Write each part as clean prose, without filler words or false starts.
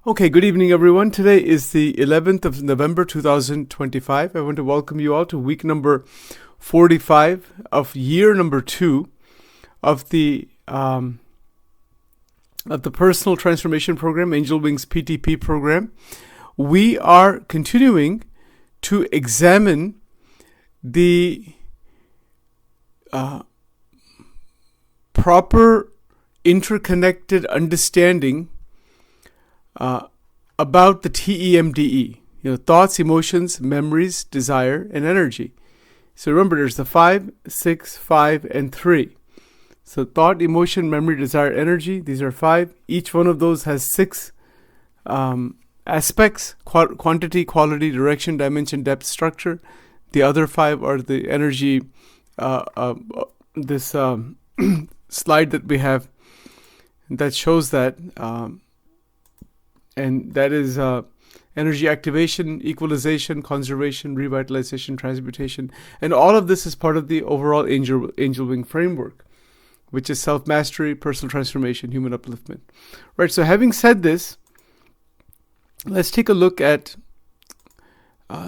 Okay, good evening, everyone. Today is the 11th of November, 2025. I want to welcome you all to week number 45 of year number 2 of the Personal Transformation Program, Angel Wings PTP program. We are continuing to examine the proper interconnected understanding about the TEMDE, thoughts, emotions, memories, desire, and energy. So remember, there's the 5, 6, 5, and 3. So thought, emotion, memory, desire, energy. These are 5. Each one of those has 6 aspects: quantity, quality, direction, dimension, depth, structure. The other 5 are the energy. This slide that we have that shows that. And that is energy activation, equalization, conservation, revitalization, transmutation. And all of this is part of the overall angel wing framework, which is self-mastery, personal transformation, human upliftment. Right, so having said this, let's take a look at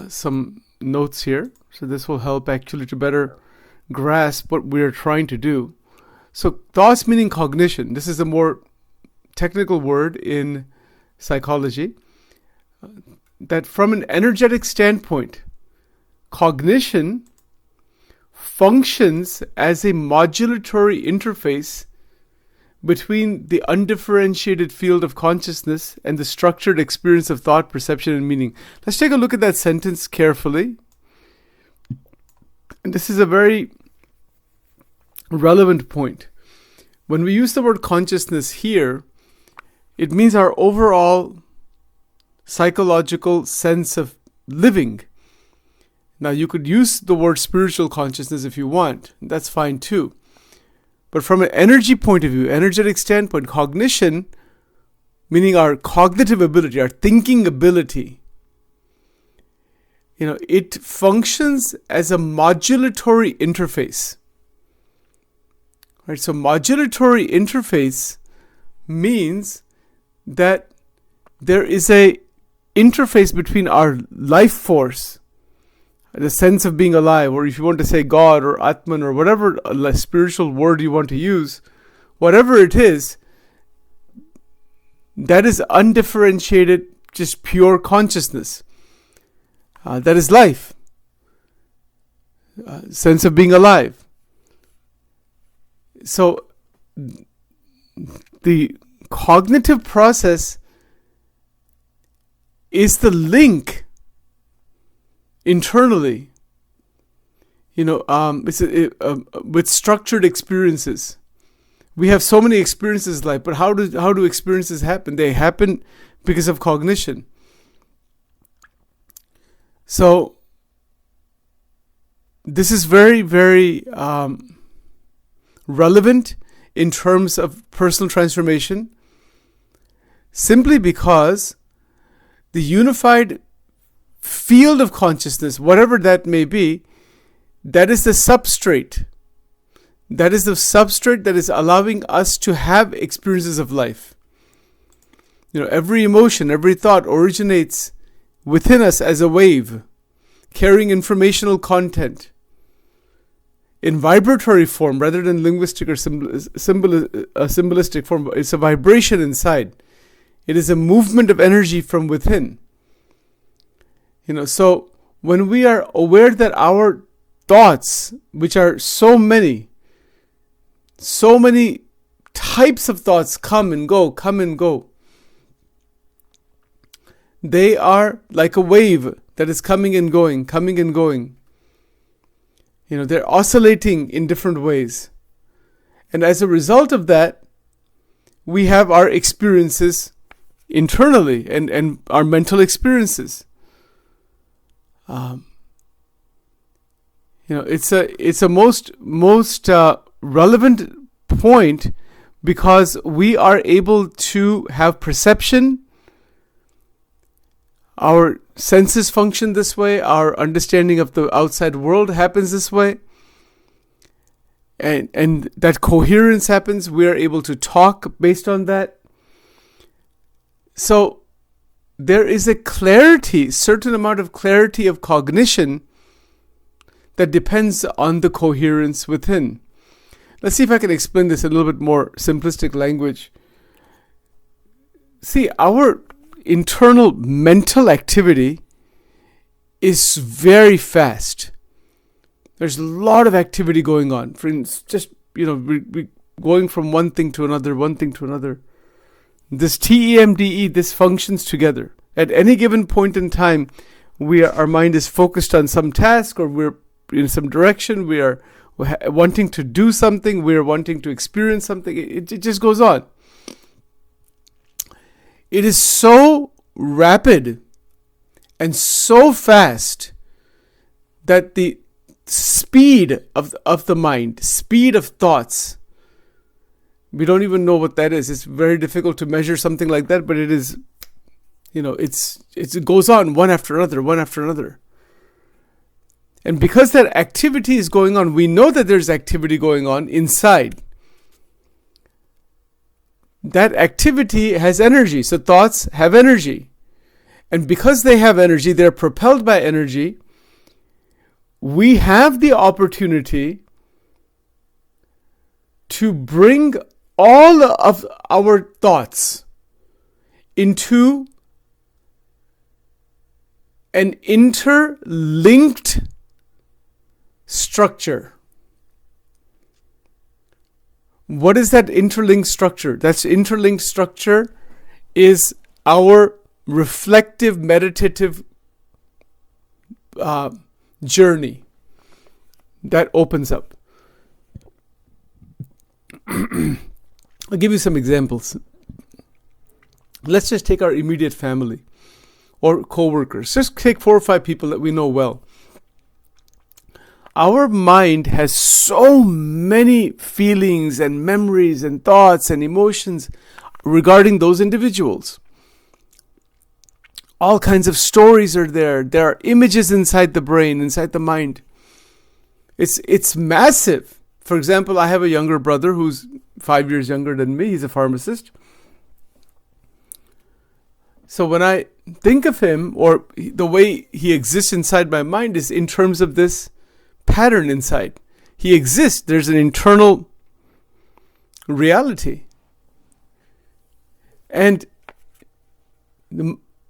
some notes here. So this will help actually to better grasp what we're trying to do. So thoughts meaning cognition. This is a more technical word in psychology, that from an energetic standpoint, cognition functions as a modulatory interface between the undifferentiated field of consciousness and the structured experience of thought, perception, and meaning. Let's take a look at that sentence carefully. And this is a very relevant point. When we use the word consciousness here, it means our overall psychological sense of living. Now, you could use the word spiritual consciousness if you want. That's fine too. But from an energy point of view, energetic standpoint, cognition, meaning our cognitive ability, our thinking ability, it functions as a modulatory interface. Right? So modulatory interface means that there is a interface between our life force, the sense of being alive, or if you want to say God or Atman or whatever spiritual word you want to use, whatever it is, that is undifferentiated, just pure consciousness. That is life. Sense of being alive. So the cognitive process is the link internally, with structured experiences. We have so many experiences in life, but how do experiences happen? They happen because of cognition. So this is very, very relevant in terms of personal transformation, simply because the unified field of consciousness, whatever that may be, that is the substrate. That is the substrate that is allowing us to have experiences of life. Every emotion, every thought originates within us as a wave, carrying informational content in vibratory form rather than linguistic or symbolistic form. It's a vibration inside. It is a movement of energy from within. So when we are aware that our thoughts, which are so many types of thoughts come and go, they are like a wave that is coming and going. They're oscillating in different ways. And as a result of that, we have our experiences internally and our mental experiences. It's a most relevant point, because we are able to have perception. Our senses function this way. Our understanding of the outside world happens this way. And that coherence happens. We are able to talk based on that. So there is a clarity, certain amount of clarity of cognition that depends on the coherence within. Let's see if I can explain this in a little bit more simplistic language. See, our internal mental activity is very fast. There's a lot of activity going on. For instance, just, we going from one thing to another, one thing to another. This TEMDE, this functions together. At any given point in time, our mind is focused on some task, or we're in some direction. We are wanting to do something. We are wanting to experience something. It just goes on. It is so rapid and so fast that the speed of the mind, speed of thoughts, we don't even know what that is. It's very difficult to measure something like that, but it is, it goes on one after another, one after another. And because that activity is going on, we know that there's activity going on inside. That activity has energy. So thoughts have energy. And because they have energy, they're propelled by energy. We have the opportunity to bring all of our thoughts into an interlinked structure. What is that interlinked structure? That interlinked structure is our reflective, meditative journey that opens up. I'll give you some examples. Let's just take our immediate family or co-workers. Just take 4 or 5 people that we know well. Our mind has so many feelings and memories and thoughts and emotions regarding those individuals. All kinds of stories are there. There are images inside the brain, inside the mind. It's massive. For example, I have a younger brother who's 5 years younger than me. He's a pharmacist. So when I think of him, or the way he exists inside my mind, is in terms of this pattern inside. He exists. There's an internal reality. And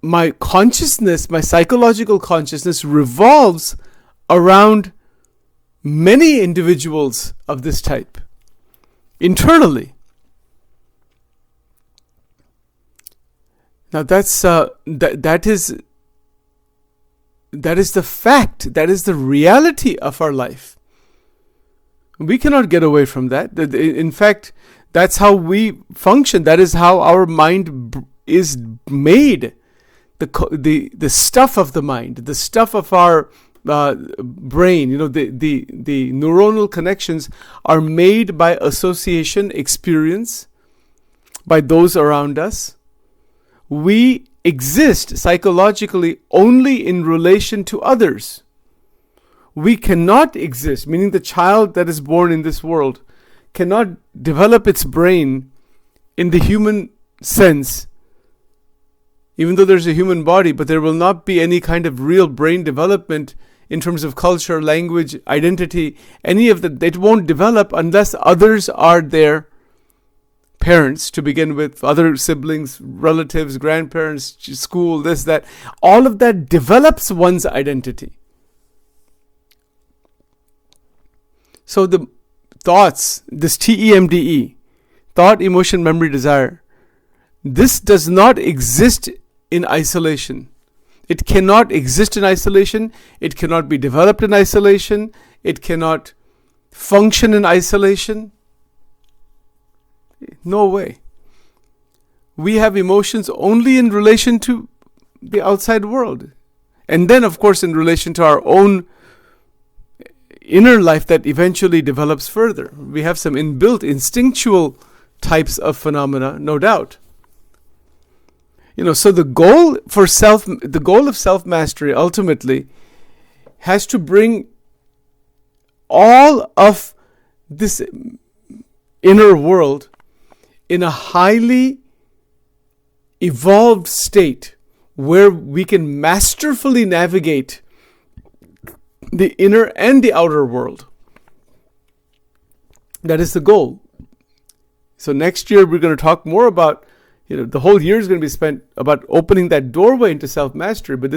my consciousness, my psychological consciousness, revolves around many individuals of this type internally. Now that is the fact. That is the reality of our life. We cannot get away from that. In fact, that's how we function. That is how our mind is made. The stuff of the mind, the stuff of our brain, the neuronal connections are made by association, experience, by those around us. We exist psychologically only in relation to others. We cannot exist, meaning the child that is born in this world cannot develop its brain in the human sense, even though there's a human body, but there will not be any kind of real brain development in terms of culture, language, identity, any of that. It won't develop unless others are there. Parents to begin with, other siblings, relatives, grandparents, school, this, that. All of that develops one's identity. So the thoughts, this TEMDE, thought, emotion, memory, desire, this does not exist in isolation. It cannot exist in isolation. It cannot be developed in isolation. It cannot function in isolation. No way. We have emotions only in relation to the outside world. And then, of course, in relation to our own inner life that eventually develops further. We have some inbuilt instinctual types of phenomena, no doubt. So the goal of self-mastery ultimately has to bring all of this inner world in a highly evolved state where we can masterfully navigate the inner and the outer world. That is the goal. So next year we're going to talk more about, the whole year is going to be spent about opening that doorway into self-mastery. But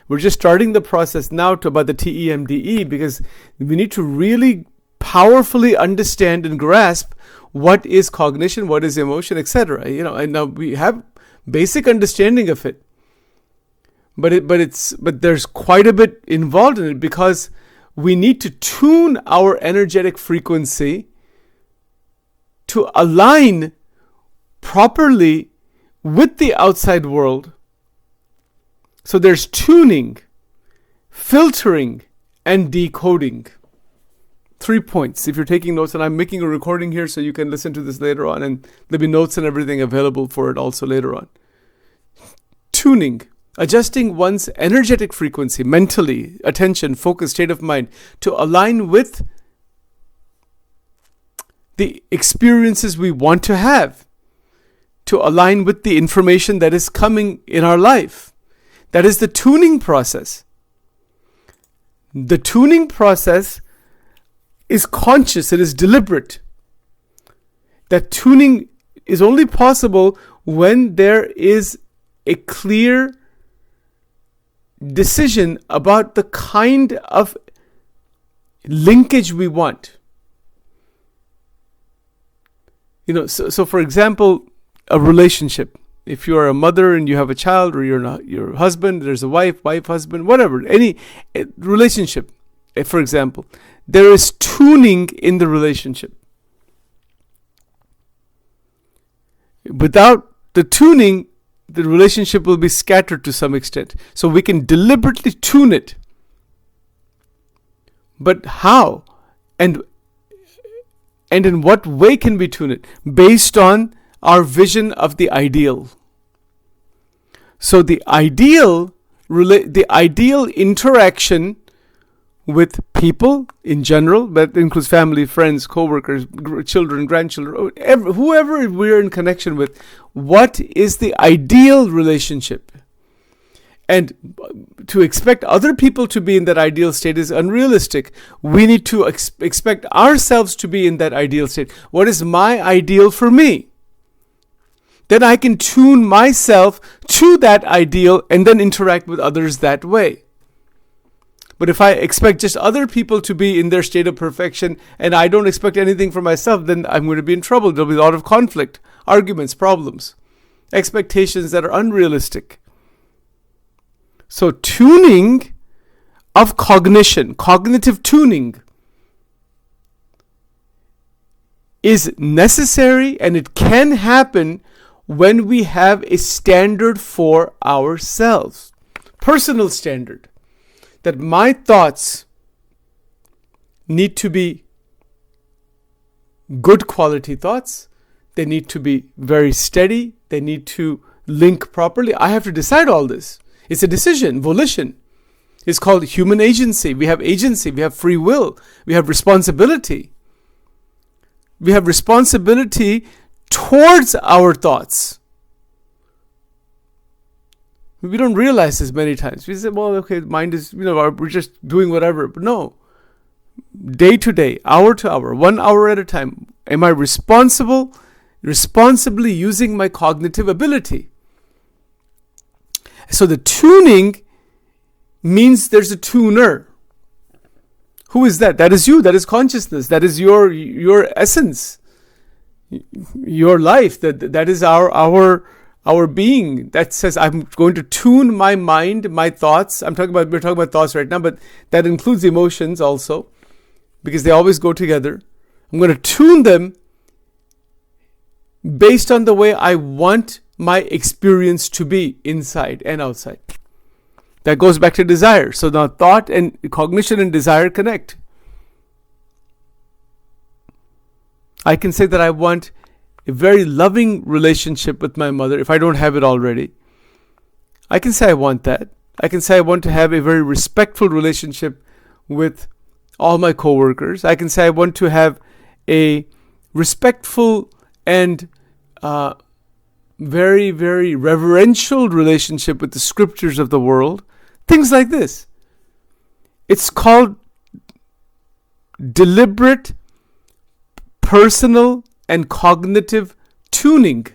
we're just starting the process now about the TEMDE, because we need to really powerfully understand and grasp what is cognition, what is emotion, etc. And now we have basic understanding of it. But there's quite a bit involved in it, because we need to tune our energetic frequency to align properly with the outside world. So there's tuning, filtering, and decoding. 3 points. If you're taking notes, and I'm making a recording here so you can listen to this later on, and there'll be notes and everything available for it also later on. Tuning, adjusting one's energetic frequency, mentally, attention, focus, state of mind, to align with the experiences we want to have, to align with the information that is coming in our life. That is the tuning process. The tuning process is conscious, it is deliberate. That tuning is only possible when there is a clear decision about the kind of linkage we want. So for example, a relationship. If you are a mother and you have a child, or you're not, your husband, there's a wife, husband, whatever, any relationship, for example, there is tuning in the relationship. Without the tuning, the relationship will be scattered to some extent. So we can deliberately tune it. But how? And in what way can we tune it? Based on our vision of the ideal. So the ideal interaction with people in general, that includes family, friends, co-workers, children, grandchildren, whoever we're in connection with, what is the ideal relationship? And to expect other people to be in that ideal state is unrealistic. We need to expect ourselves to be in that ideal state. What is my ideal for me? Then I can tune myself to that ideal and then interact with others that way. But if I expect just other people to be in their state of perfection and I don't expect anything for myself, then I'm going to be in trouble. There'll be a lot of conflict, arguments, problems, expectations that are unrealistic. So tuning of cognition, cognitive tuning, is necessary, and it can happen when we have a standard for ourselves, personal standard, that my thoughts need to be good quality thoughts. They need to be very steady. They need to link properly. I have to decide all this. It's a decision, volition. It's called human agency. We have agency. We have free will. We have responsibility. We have responsibility towards our thoughts. We don't realize this many times. We say, well, okay, mind is, we're just doing whatever. But no. Day to day, hour to hour, 1 hour at a time, am I responsibly using my cognitive ability? So the tuning means there's a tuner. Who is that? That is you. That is consciousness. That is your essence, your life. That is our being. That says, I'm going to tune my mind, my thoughts. We're talking about thoughts right now, but that includes emotions also, because they always go together. I'm going to tune them based on the way I want my experience to be inside and outside. That goes back to desire. So now thought and cognition and desire connect. I can say that I want a very loving relationship with my mother if I don't have it already. I can say I want that. I can say I want to have a very respectful relationship with all my coworkers. I can say I want to have a respectful and very, very reverential relationship with the scriptures of the world. Things like this. It's called deliberate, personal, and cognitive tuning.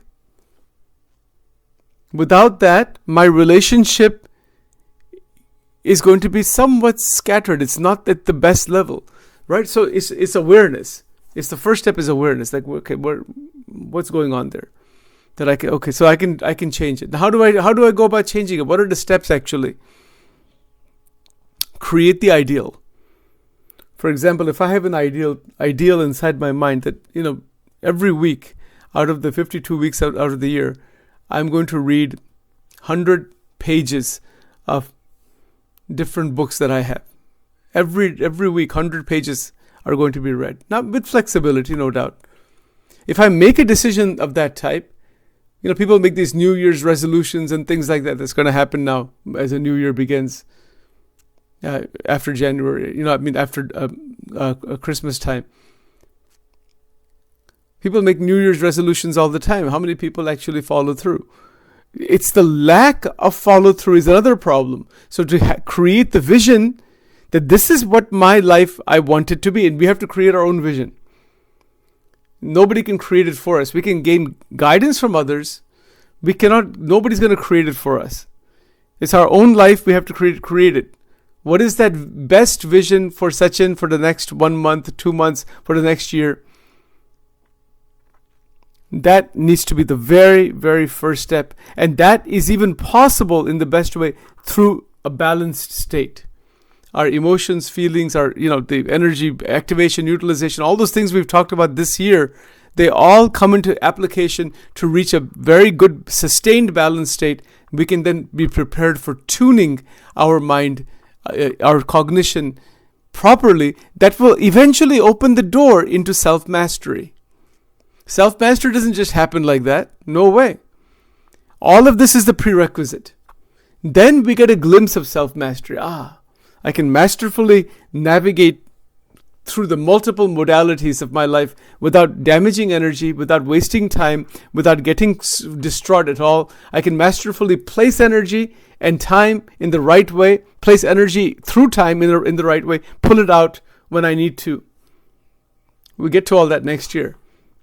Without that, my relationship is going to be somewhat scattered. It's not at the best level, right? So it's awareness. It's the first step is awareness. Like, okay, what's going on there? That I can, okay, so I can change it. Now, how do I go about changing it? What are the steps actually? Create the ideal. For example, if I have an ideal inside my mind that, every week out of the 52 weeks out of the year, I'm going to read 100 pages of different books that I have. Every week, 100 pages are going to be read. Now, with flexibility, no doubt. If I make a decision of that type, people make these New Year's resolutions and things like that. That's going to happen now as a new year begins after January. After Christmas time. People make New Year's resolutions all the time. How many people actually follow through? It's the lack of follow through is another problem. So to create the vision that this is what my life I want it to be, and we have to create our own vision. Nobody can create it for us. We can gain guidance from others. We cannot. Nobody's going to create it for us. It's our own life. We have to create it. What is that best vision for Sachin for the next 1 month, 2 months, for the next year? That needs to be the very, very first step. And that is even possible in the best way through a balanced state. Our emotions, feelings, our, the energy, activation, utilization, all those things we've talked about this year, they all come into application to reach a very good, sustained balanced state. We can then be prepared for tuning our mind, our cognition properly. That will eventually open the door into self-mastery. Self-mastery doesn't just happen like that. No way. All of this is the prerequisite. Then we get a glimpse of self-mastery. I can masterfully navigate through the multiple modalities of my life without damaging energy, without wasting time, without getting distraught at all. I can masterfully place energy and time in the right way, place energy through time in the right way, pull it out when I need to. We'll get to all that next year.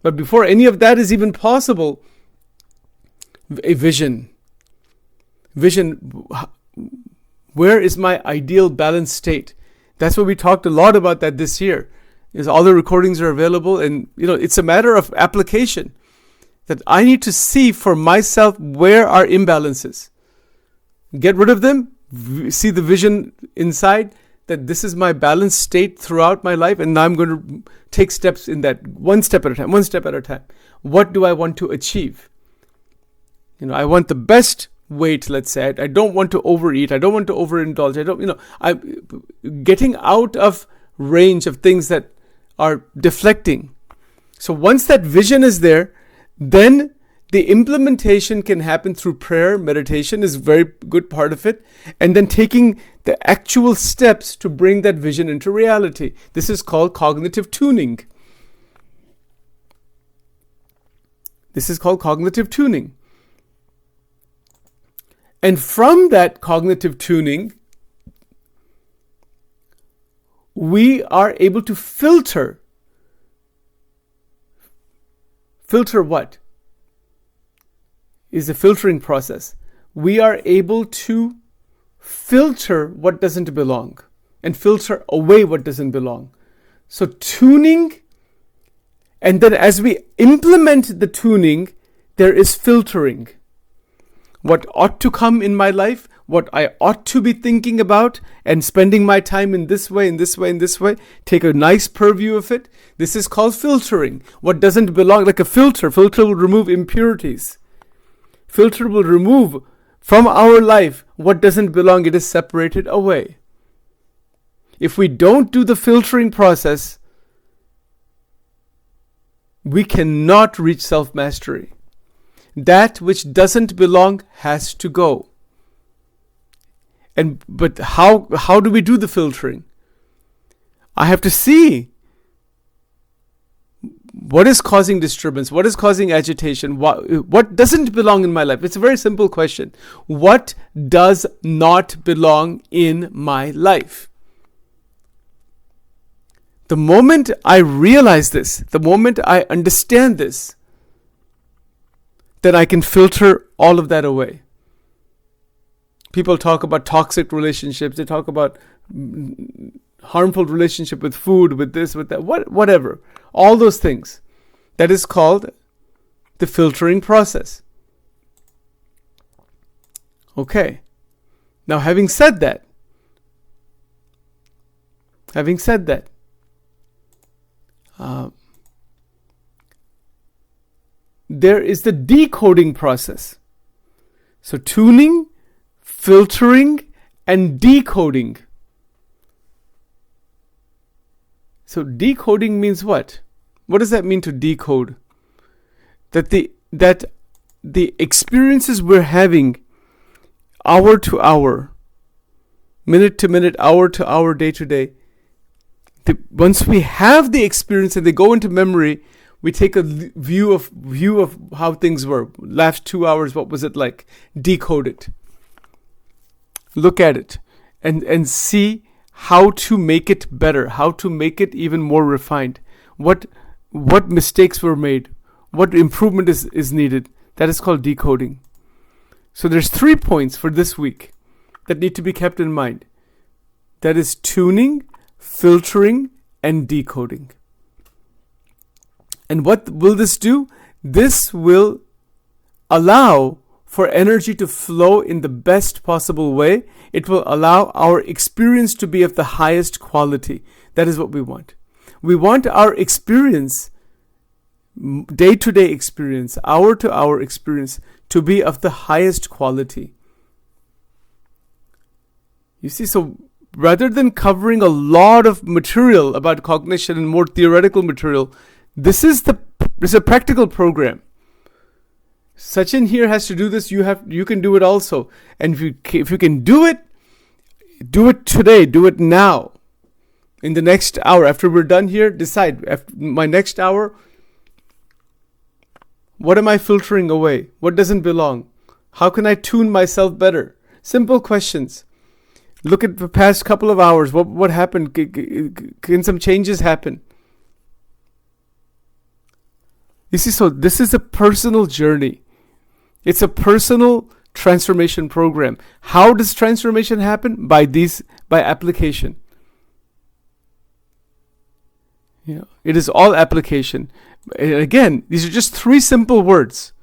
But before any of that is even possible, a vision. Vision, where is my ideal balanced state? That's what we talked a lot about that this year. Is all the recordings are available, and it's a matter of application. That I need to see for myself where are imbalances. Get rid of them, see the vision inside, that this is my balanced state throughout my life, and now I'm going to take steps in that one step at a time. What do I want to achieve? I want the best weight, let's say. I don't want to overeat. I don't want to overindulge. I'm getting out of range of things that are deflecting. So once that vision is there, then the implementation can happen through prayer. Meditation is a very good part of it. And then taking the actual steps to bring that vision into reality. This is called cognitive tuning. And from that cognitive tuning, we are able to filter. Filter what? Is a filtering process. We are able to filter what doesn't belong and filter away what doesn't belong. So tuning, and then as we implement the tuning, there is filtering. What ought to come in my life, what I ought to be thinking about and spending my time in this way, take a nice purview of it. This is called filtering. What doesn't belong, like a filter will remove impurities. Filter will remove from our life what doesn't belong. It is separated away. If we don't do the filtering process, we cannot reach self-mastery. That which doesn't belong has to go. But how do we do the filtering? I have to see what is causing disturbance? What is causing agitation? What doesn't belong in my life? It's a very simple question. What does not belong in my life? The moment I realize this, the moment I understand this, then I can filter all of that away. People talk about toxic relationships. They talk about harmful relationship with food, with this, with that, whatever. All those things. That is called the filtering process. Okay. Now, having said that, there is the decoding process. So tuning, filtering, and decoding. So decoding means what? What does that mean to decode? That the experiences we're having hour to hour, minute to minute, hour to hour, day to day, once we have the experience and they go into memory, we take a view of how things were. Last 2 hours, what was it like? Decode it. Look at it and see how to make it better, how to make it even more refined. What mistakes were made, what improvement is needed. That is called decoding. So there's 3 points for this week that need to be kept in mind. That is tuning, filtering, and decoding. And what will this do? This will allow for energy to flow in the best possible way. It will allow our experience to be of the highest quality. That is what we want. We want our experience, day-to-day experience, hour-to-hour experience, to be of the highest quality. You see, so rather than covering a lot of material about cognition and more theoretical material, this is a practical program. Sachin here has to do this. You can do it also. And if you can do it today. Do it now. In the next hour, after we're done here, decide. After my next hour, what am I filtering away? What doesn't belong? How can I tune myself better? Simple questions. Look at the past couple of hours. What happened? Can some changes happen? You see, so this is a personal journey. It's a personal transformation program. How does transformation happen? By application. It is all application. And again, these are just 3 simple words.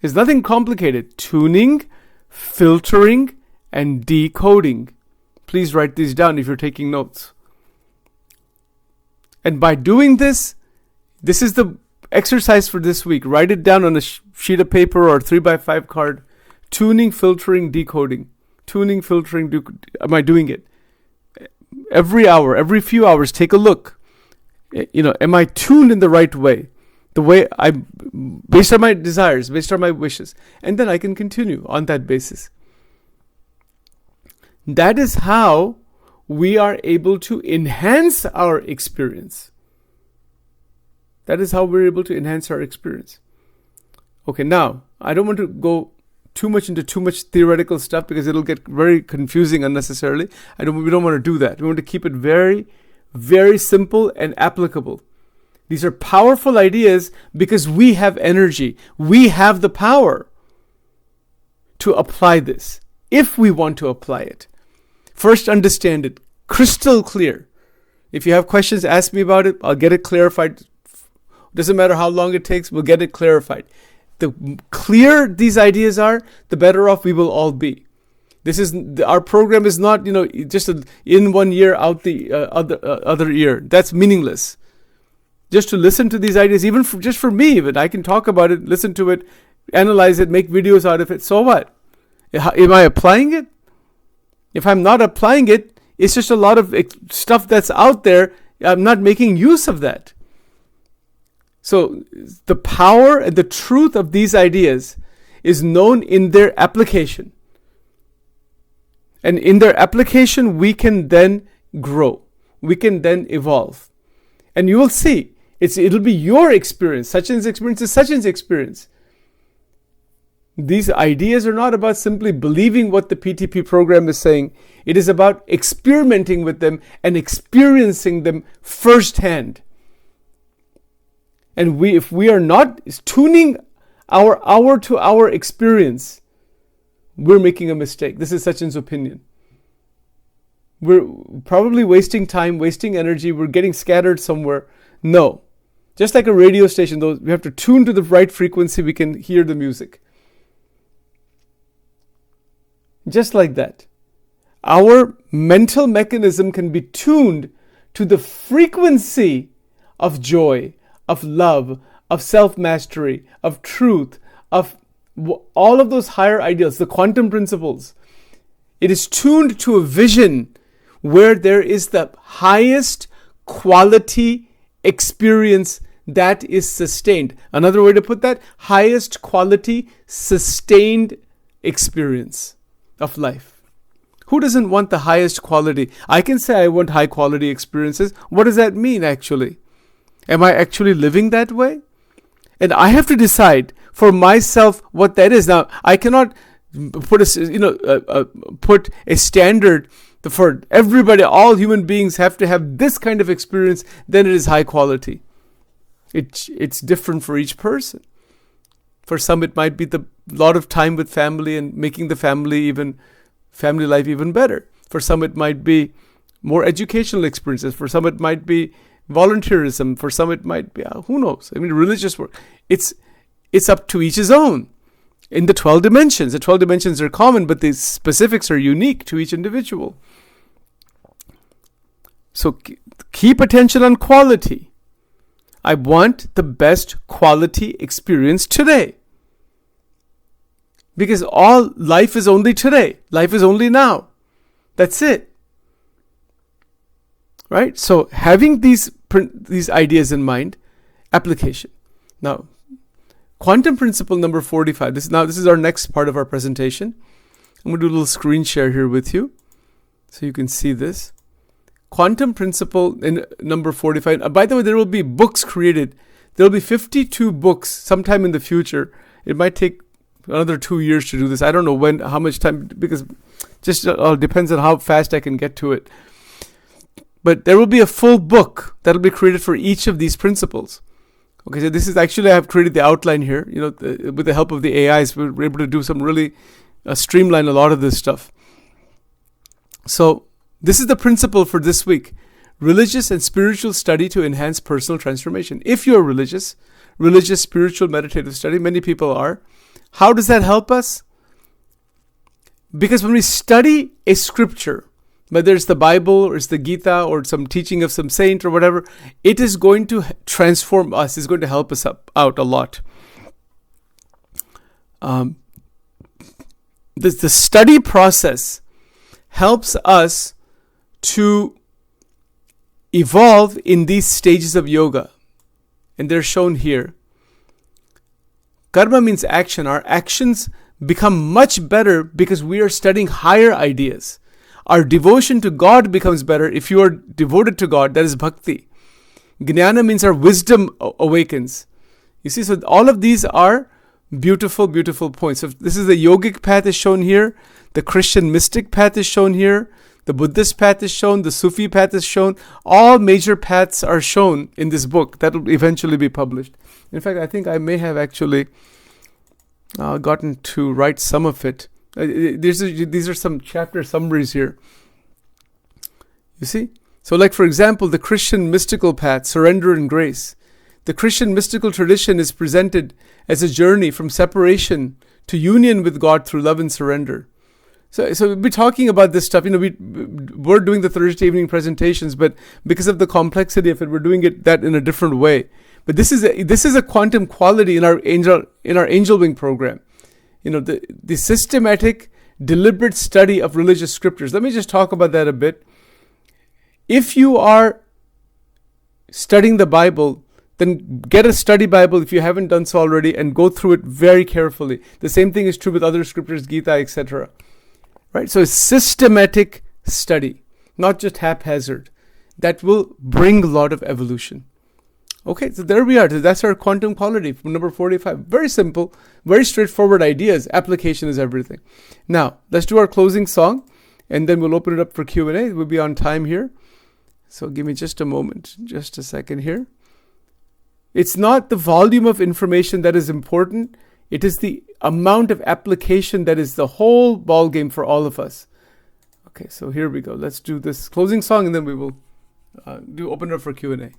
It's nothing complicated. Tuning, filtering, and decoding. Please write these down if you're taking notes. And by doing this is the exercise for this week. Write it down on a sheet of paper or 3x5 card. Tuning, filtering, decoding. Tuning, filtering, am I doing it? Every hour, every few hours, take a look. Am I tuned in the right way? The way based on my desires, based on my wishes. And then I can continue on that basis. That is how we are able to enhance our experience. That is how we're able to enhance our experience. Okay, now, I don't want to go too much theoretical stuff because it'll get very confusing unnecessarily. We don't want to do that. We want to keep it very, very simple and applicable. These are powerful ideas because we have energy. We have the power to apply this if we want to apply it. First, understand it crystal clear. If you have questions, ask me about it. I'll get it clarified. Doesn't matter how long it takes, we'll get it clarified. The clearer these ideas are, the better off we will all be. Our program is not, just in 1 year, out the other year. That's meaningless. Just to listen to these ideas, even just for me, even I can talk about it, listen to it, analyze it, make videos out of it. So what? Am I applying it? If I'm not applying it, it's just a lot of stuff that's out there. I'm not making use of that. So the power and the truth of these ideas is known in their application. And in their application, we can then grow. We can then evolve. And you will see, It'll be your experience. Sachin's experience is Sachin's experience. These ideas are not about simply believing what the PTP program is saying. It is about experimenting with them and experiencing them firsthand. And if we are not tuning our hour-to-hour experience, we're making a mistake. This is Sachin's opinion. We're probably wasting time, wasting energy. We're getting scattered somewhere. No. Just like a radio station, though, we have to tune to the right frequency. We can hear the music. Just like that. Our mental mechanism can be tuned to the frequency of joy, of love, of self-mastery, of truth, of all of those higher ideals, the quantum principles. It is tuned to a vision where there is the highest quality experience that is sustained. Another way to put that, highest quality sustained experience of life. Who doesn't want the highest quality? I can say I want high quality experiences. What does that mean actually? Am I actually living that way? And I have to decide for myself what that is. Now, I cannot put put a standard for everybody. All human beings have to have this kind of experience. Then it is high quality. It's different for each person. For some, it might be the lot of time with family and making the family life even better. For some, it might be more educational experiences. For some, it might be volunteerism. For some, it might be who knows. I mean, religious work. It's up to each his own. In the 12 dimensions, the 12 dimensions are common, but the specifics are unique to each individual. So keep attention on quality. I want the best quality experience today. Because all life is only today. Life is only now. That's it. Right? So having these ideas in mind, application. Now, quantum principle number 45. This is our next part of our presentation. I'm going to do a little screen share here with you so you can see this. Quantum principle in number 45. By the way, there will be books created. There will be 52 books sometime in the future. It might take another 2 years to do this. I don't know how much time, because just depends on how fast I can get to it. But there will be a full book that will be created for each of these principles. Okay, so this is actually, I have created the outline here. With the help of the AIs, we're able to do some really streamline a lot of this stuff. So this is the principle for this week. Religious and spiritual study to enhance personal transformation. If you're religious, spiritual, meditative study, many people are. How does that help us? Because when we study a scripture, whether it's the Bible or it's the Gita or some teaching of some saint or whatever, it is going to transform us. It's going to help us out a lot. The study process helps us to evolve in these stages of yoga. And they're shown here. Karma means action. Our actions become much better because we are studying higher ideas. Our devotion to God becomes better if you are devoted to God. That is bhakti. Jnana means our wisdom awakens. You see, so all of these are beautiful, beautiful points. So this is the yogic path is shown here. The Christian mystic path is shown here. The Buddhist path is shown. The Sufi path is shown. All major paths are shown in this book that will eventually be published. In fact, I think I may have actually gotten to write some of it. These are some chapter summaries here. You see? So like, for example, the Christian mystical path, surrender and grace. The Christian mystical tradition is presented as a journey from separation to union with God through love and surrender. So we'll be talking about this stuff. We're doing the Thursday evening presentations, but because of the complexity of it, we're doing that in a different way. But this is a quantum quality in our angel wing program. The systematic, deliberate study of religious scriptures. Let me just talk about that a bit. If you are studying the Bible, then get a study Bible if you haven't done so already and go through it very carefully. The same thing is true with other scriptures, Gita, etc. Right? So it's systematic study, not just haphazard. That will bring a lot of evolution. Okay, so there we are. So that's our quantum quality from number 45. Very simple, very straightforward ideas. Application is everything. Now, let's do our closing song, and then we'll open it up for Q&A. We'll be on time here. So give me just a moment, just a second here. It's not the volume of information that is important. It is the amount of application that is the whole ball game for all of us. Okay, so here we go. Let's do this closing song, and then we will open it up for Q&A.